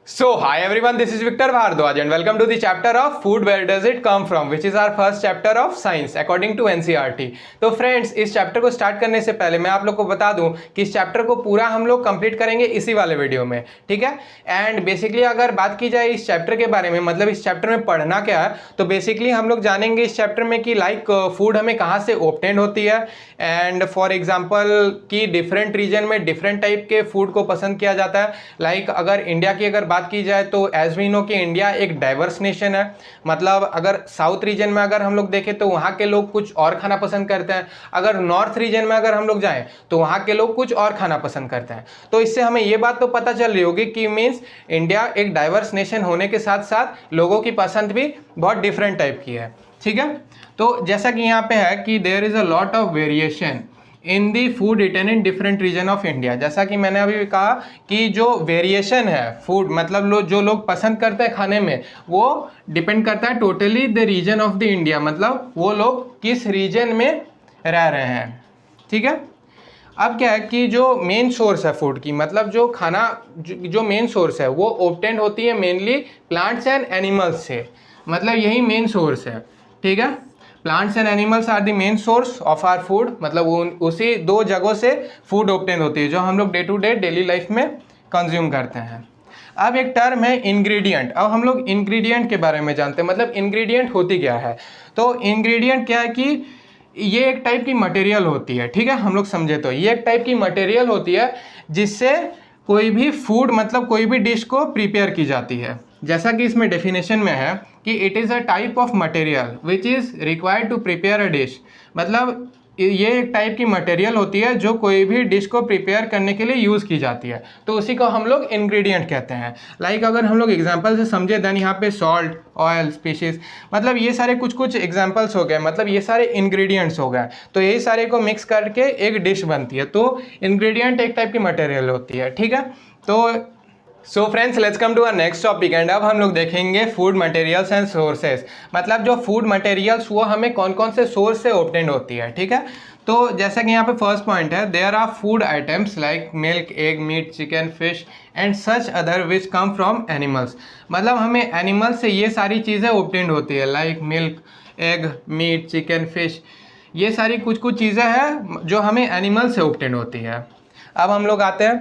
So, hi everyone, this is Victor Bhardwaj and welcome to the chapter of Food Where Does It Come From, which is our first chapter of Science according to NCERT. तो friends, इस chapter को start करने से पहले मैं आप लोग को बता दूं कि इस चैप्टर को पूरा हम लोग कंप्लीट करेंगे इसी वाले वीडियो में, ठीक है। एंड बेसिकली अगर बात की जाए इस चैप्टर के बारे में, मतलब इस चैप्टर में पढ़ना क्या है, तो बेसिकली हम लोग जानेंगे इस चैप्टर में कि लाइक फूड हमें कहाँ से ऑब्टेन होती है एंड फॉर एग्जाम्पल कि डिफरेंट रीजन में डिफरेंट टाइप के फूड को पसंद किया जाता है। लाइक अगर इंडिया की अगर बात की जाए तो एज वी नो कि इंडिया एक डाइवर्स नेशन है। मतलब अगर साउथ रीजन में अगर हम लोग देखें तो वहाँ के लोग कुछ और खाना पसंद करते हैं, अगर नॉर्थ रीजन में अगर हम लोग जाएं तो वहाँ के लोग कुछ और खाना पसंद करते हैं। तो इससे हमें ये बात तो पता चल रही होगी कि मीन्स इंडिया एक डाइवर्स नेशन होने के साथ साथ लोगों की पसंद भी बहुत डिफरेंट टाइप की है, ठीक है। तो जैसा कि यहाँ पे है कि there is a lot of variation in the food eaten in different region of India. जैसा कि मैंने अभी कहा कि जो वेरिएशन है फूड, मतलब जो लोग पसंद करते हैं खाने में, वो डिपेंड करता है totally the region of the India, मतलब वो लोग किस रीजन में रह रहे हैं, ठीक है। अब क्या है कि जो मेन सोर्स है फूड की, मतलब जो खाना जो मेन सोर्स है वो ऑब्टेन होती है मेनली प्लांट्स एंड एनिमल्स से, मतलब यही मेन सोर्स है, ठीक है। Plants and animals are the main source of our food, मतलब उसी दो जगहों से फूड ऑब्टेन होती है जो हम लोग day to day daily life में कंज्यूम करते हैं। अब एक टर्म है इंग्रेडिएंट। अब हम लोग इंग्रेडिएंट के बारे में जानते हैं, मतलब इंग्रेडिएंट होती क्या है। तो इंग्रेडिएंट क्या है कि ये एक टाइप की मटेरियल होती है, ठीक है। हम लोग समझे तो ये एक टाइप की मटेरियल होती है जिससे कोई भी फूड, मतलब कोई भी डिश को प्रिपेयर की जाती है। जैसा कि इसमें डेफिनेशन में है कि it is a type of material which is required to prepare a dish, मतलब ये एक टाइप की मटेरियल होती है जो कोई भी डिश को प्रिपेयर करने के लिए यूज़ की जाती है, तो उसी को हम लोग इंग्रेडिएंट कहते हैं। लाइक अगर हम लोग एग्जांपल से समझे देन यहाँ पे सॉल्ट, ऑयल, स्पीशीज, मतलब ये सारे कुछ कुछ एग्जांपल्स हो गए, मतलब ये सारे इंग्रेडिएंट्स हो गए। तो यही सारे को मिक्स करके एक डिश बनती है, तो इंग्रेडिएंट एक टाइप की मटेरियल होती है, ठीक है। तो so friends, let's come to our next topic and अब हम लोग देखेंगे फूड मटेरियल्स एंड सोर्सेस, मतलब जो फूड मटेरियल्स वो हमें कौन कौन से सोर्स से ऑब्टेन होती है, ठीक है। तो जैसा कि यहाँ पे फर्स्ट पॉइंट है, there are food items like milk, egg, meat, chicken, fish and such other which come from animals, मतलब हमें एनिमल से ये सारी चीज़ें ऑब्टेन होती है, like milk, egg, meat, chicken, fish, ये सारी कुछ कुछ चीज़ें हैं जो हमें एनिमल से ऑब्टेन होती है। अब हम लोग आते हैं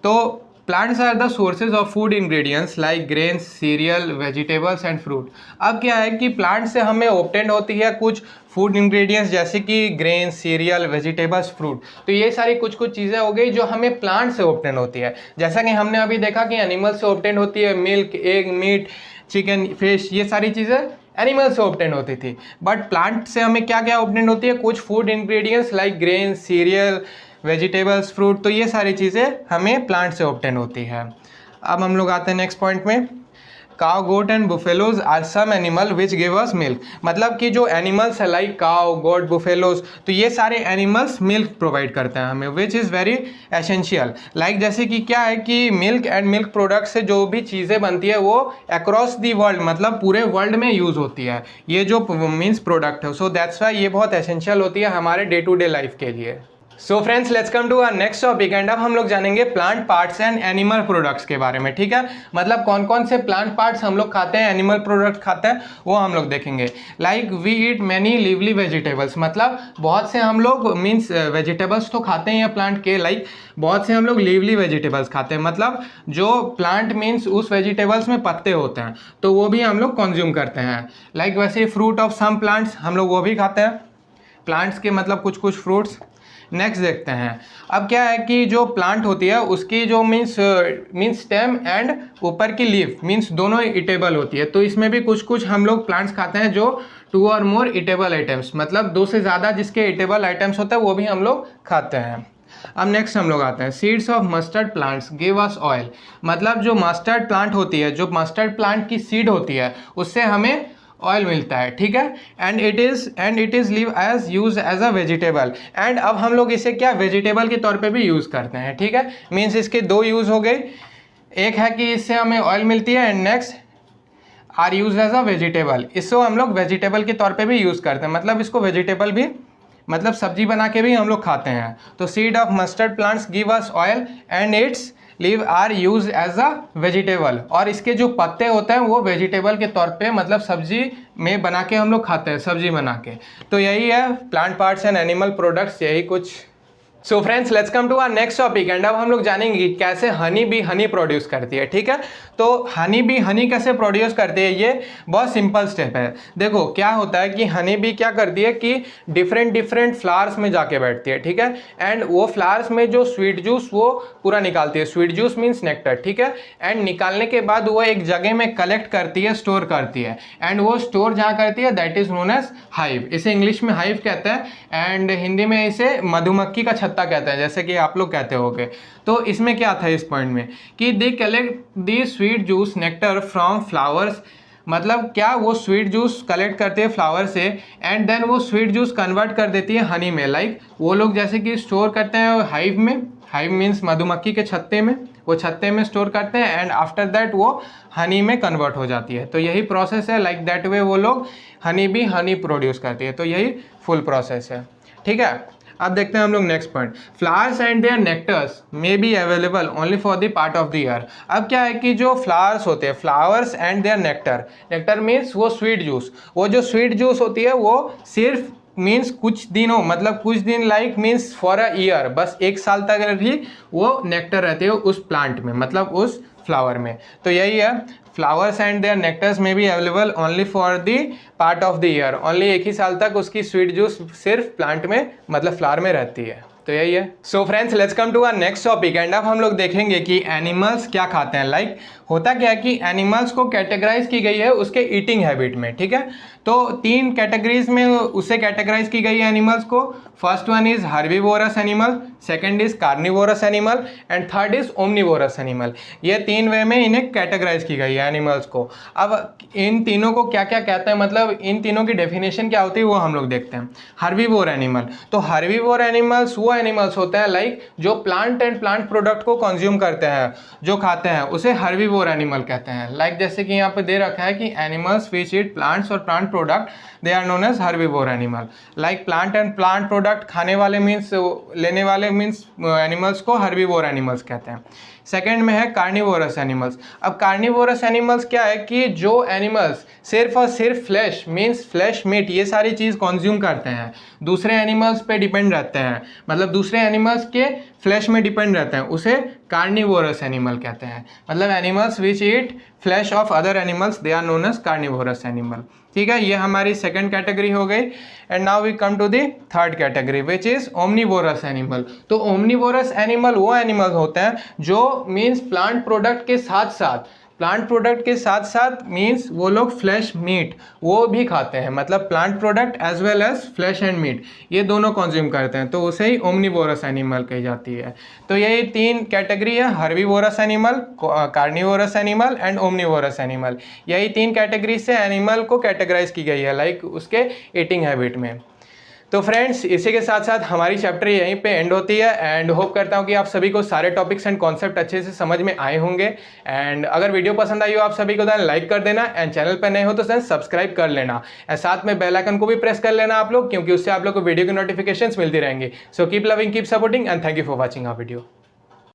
तो plants are the sources of food ingredients like grains, cereal, vegetables and fruit. अब क्या है कि प्लांट से हमें ऑब्टेन होती है कुछ फूड इंग्रेडिएंट्स जैसे कि ग्रेन्स, सीरियल, वेजिटेबल्स, फ्रूट। तो ये सारी कुछ कुछ चीज़ें हो गई जो हमें प्लांट से ऑब्टेन होती है। जैसा कि हमने अभी देखा कि एनिमल से ऑब्टेन होती है milk, egg, meat, chicken, fish, ये सारी चीज़ें एनिमल से ऑब्टेन होती थी। बट प्लांट से हमें क्या क्या ऑब्टेन होती है, कुछ food ingredients like grain, serial, vegetables, fruit, तो ये सारी चीज़ें हमें प्लांट से ऑब्टेन होती है। अब हम लोग आते हैं नेक्स्ट पॉइंट में, cow, goat and buffaloes are some animal which give us milk, मतलब कि जो एनिमल्स है लाइक काव, गोट, बुफेलोज, तो ये सारे एनिमल्स मिल्क प्रोवाइड करते हैं हमें, which is very essential. Like जैसे कि क्या है कि मिल्क एंड मिल्क प्रोडक्ट से जो भी चीज़ें बनती है वो अक्रॉस दी वर्ल्ड, मतलब पूरे वर्ल्ड में यूज़ होती है ये जो मीन्स प्रोडक्ट है। सो दैट्स वाई ये बहुत एसेंशियल होती है हमारे डे टू डे लाइफ के लिए। So friends, let's come to our next topic and अब हम लोग जानेंगे plant parts and animal products के बारे में, ठीक है। मतलब कौन कौन से प्लांट पार्ट्स हम लोग खाते हैं, एनिमल प्रोडक्ट खाते हैं, वो हम लोग देखेंगे। Like we eat many lively vegetables, मतलब बहुत से हम लोग मीन्स वेजिटेबल्स तो खाते हैं या प्लांट के, लाइक बहुत से हम लोग लिवली वेजिटेबल्स खाते हैं, मतलब जो प्लांट मीन्स उस वेजिटेबल्स में पत्ते होते हैं तो वो भी हम लोग कंज्यूम करते हैं। लाइक वैसे फ्रूट ऑफ सम प्लांट्स हम लोग वो भी खाते हैं, प्लांट्स के मतलब कुछ कुछ फ्रूट्स। नेक्स्ट देखते हैं, अब क्या है कि जो प्लांट होती है उसकी जो मीन्स स्टेम एंड ऊपर की लीफ मीन्स दोनों ईटेबल होती है, तो इसमें भी कुछ कुछ हम लोग प्लांट्स खाते हैं जो 2 और मोर ईटेबल आइटम्स, मतलब 2 से ज़्यादा जिसके ईटेबल आइटम्स होते हैं वो भी हम लोग खाते हैं। अब नेक्स्ट हम लोग आते हैं, seeds of mustard plants give us oil, मतलब जो मस्टर्ड प्लांट होती है, जो मस्टर्ड प्लांट की सीड होती है उससे हमें ऑयल मिलता है, ठीक है। And it is leave as use as a vegetable, एंड अब हम लोग इसे क्या वेजिटेबल के तौर पे भी यूज़ करते हैं, ठीक है। मीन्स इसके दो यूज़ हो गए, एक है कि इससे हमें ऑयल मिलती है and next are use as a vegetable, इसको हम लोग वेजिटेबल के तौर पे भी यूज़ करते हैं, मतलब इसको वेजिटेबल भी मतलब सब्जी बना के भी हम लोग खाते हैं। तो seed of mustard plants give us oil and its leave are use as a vegetable, और इसके जो पत्ते होते हैं वो वेजिटेबल के तौर पे मतलब सब्जी में बना के हम लोग खाते हैं, सब्जी बना के। तो यही है plant parts and animal products, यही कुछ। So friends let's come to our next topic, and अब हम लोग जानेंगे कि कैसे हनी बी हनी प्रोड्यूस करती है। ठीक है, तो हनी बी हनी कैसे प्रोड्यूस करती है, ये बहुत सिंपल स्टेप है। देखो क्या होता है कि हनी बी क्या करती है कि डिफरेंट फ्लावर्स में जाके बैठती है। ठीक है, एंड वो फ्लावर्स में जो स्वीट जूस वो पूरा निकालती है। Sweet juice means nectar. ठीक है, एंड निकालने के बाद वो एक जगह में कलेक्ट करती है, स्टोर करती है, एंड वो स्टोर जहाँ करती है that is known as hive. इसे इंग्लिश में हाइव कहते हैं एंड हिंदी में इसे मधुमक्खी का छत्ता कहते हैं, जैसे कि आप लोग कहते होगे। तो इसमें क्या था इस पॉइंट में कि they collect the sweet juice nectar from flowers, मतलब क्या वो स्वीट जूस कलेक्ट करते हैं फ्लावर से, एंड देन वो स्वीट जूस कन्वर्ट कर देती है हनी में। लाइक वो लोग जैसे कि स्टोर करते हैं हाइव में, हाइव मीन्स मधुमक्खी के छत्ते में, वो छत्ते में स्टोर करते हैं एंड आफ्टर दैट वो हनी में कन्वर्ट हो जाती है। तो यही प्रोसेस है, लाइक दैट वे वो लोग हनी भी हनी प्रोड्यूस करती है। तो यही फुल प्रोसेस है। ठीक है, अब देखते हैं हम लोग next point, flowers and their nectars may be available only for the part of the year. अब क्या है कि जो फ्लावर्स होते हैं, flowers and their nectar, nectar means वो स्वीट जूस, वो जो स्वीट जूस होती है वो सिर्फ मीन्स कुछ दिनों, मतलब कुछ दिन like means for a year, बस एक साल तक ही वो नेक्टर रहते हैं उस प्लांट में, मतलब उस फ्लावर में। तो यही है, फ्लावर्स एंड देयर नेक्टर्स में B available only for the part of the year, only एक ही साल तक उसकी स्वीट जूस सिर्फ प्लांट में मतलब फ्लावर में रहती है। तो यही है। So friends let's come to our next topic, and अब हम लोग देखेंगे कि एनिमल्स क्या खाते हैं। लाइक होता क्या है कि एनिमल्स को कैटेगराइज की गई है उसके ईटिंग हैबिट में। ठीक है, तो 3 कैटेगरीज में उसे कैटेगराइज की गई है एनिमल्स को। First one is herbivorous animal, second is carnivorous animal and third is omnivorous animal. ये 3 वे में इन्हें कैटेगराइज की गई है एनिमल्स को। अब इन तीनों को क्या क्या कहते हैं, मतलब इन तीनों की डेफिनेशन क्या होती है वो हम लोग देखते हैं। हर्बीवोर एनिमल, तो हर्बीवोर एनिमल्स वो एनिमल्स होते हैं लाइक जो प्लांट एंड प्लांट प्रोडक्ट को कंज्यूम करते हैं, जो खाते हैं, उसे हर्बीवोर एनिमल कहते हैं। लाइक जैसे कि यहाँ पे दे रखा है कि एनिमल्स विच ईट प्लांट्स और plant product they are known as herbivore animal. Like plant and plant product खाने वाले मीन्स लेने वाले मीन्स एनिमल्स को हर्बीवोर एनिमल्स कहते हैं। सेकेंड में है कार्निवोरस एनिमल्स। अब कार्निवोरस एनिमल्स क्या है कि जो एनिमल्स सिर्फ और सिर्फ फ्लैश मीन्स फ्लैश मीट ये सारी चीज़ कंज्यूम करते हैं, दूसरे एनिमल्स पे डिपेंड रहते हैं, मतलब दूसरे एनिमल्स के फ्लैश में डिपेंड रहते हैं, उसे कार्निवोरस एनिमल कहते हैं। मतलब animals which eat flesh of other animals they are known as carnivorous animal. ठीक है, ये हमारी सेकंड कैटेगरी हो गई। And now we come to the third category which is omnivorous animal. तो ओमनीवोरस एनिमल वो एनिमल होते हैं जो मीन्स प्लांट प्रोडक्ट के साथ साथ मीन्स वो लोग फ्लैश मीट वो भी खाते हैं, मतलब plant product as well as flesh and meat ये दोनों कंज्यूम करते हैं, तो उसे ही ओमनीवोरस एनिमल कही जाती है। तो यही 3 कैटेगरी है, herbivorous animal, carnivorous animal and omnivorous animal. यही 3 कैटेगरी से एनिमल को कैटेगराइज की गई है लाइक उसके ईटिंग हैबिट में। तो फ्रेंड्स इसी के साथ साथ हमारी चैप्टर यहीं पे एंड होती है, एंड होप करता हूँ कि आप सभी को सारे टॉपिक्स एंड कॉन्सेप्ट अच्छे से समझ में आए होंगे। एंड अगर वीडियो पसंद आई हो आप सभी को देन लाइक कर देना, एंड चैनल पर नए हो तो सब्सक्राइब कर लेना, एंड साथ में बेल आइकन को भी प्रेस कर लेना आप लोग, क्योंकि उससे आप लोग को वीडियो की नोटिफिकेशंस मिलती रहेंगी। So keep loving, keep supporting and thank you for watching our video.